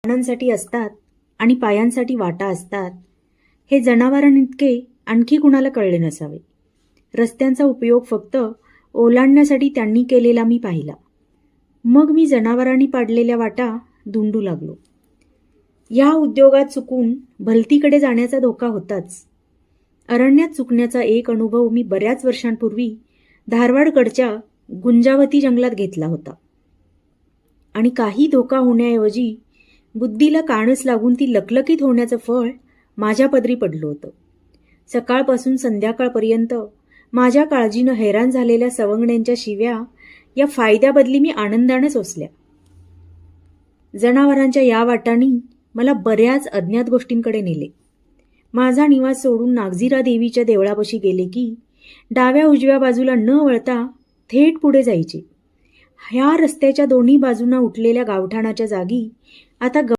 प्राणांसाठी असतात आणि पायांसाठी वाटा असतात हे जनावरांइतके आणखी कुणाला कळले नसावे. रस्त्यांचा उपयोग फक्त ओलांडण्यासाठी त्यांनी केलेला मी पाहिला. मग मी जनावरांनी पाडलेल्या वाटा धुंडू लागलो. या उद्योगात चुकून भलतीकडे जाण्याचा धोका होताच. अरण्यात चुकण्याचा एक अनुभव मी बऱ्याच वर्षांपूर्वी धारवाडकडच्या गुंजावती जंगलात घेतला होता. आणि काही धोका होण्याऐवजी बुद्धीला काणच लागून ती लकलकीत होण्याचं फळ माझ्या पदरी पडलं होतं. सकाळपासून संध्याकाळपर्यंत माझ्या काळजीनं हैराण झालेल्या सवंगड्यांच्या शिव्या या फायद्याबदली मी आनंदानं सोसल्या. जनावरांच्या या वाटांनी मला बऱ्याच अज्ञात गोष्टींकडे नेले. माझा निवास सोडून नागझिरा देवीच्या देवळापाशी गेले की डाव्या उजव्या बाजूला न वळता थेट पुढे जायचे. ह्या रस्त्याच्या दोन्ही बाजूंना उठलेल्या गावठाणाच्या जागी आता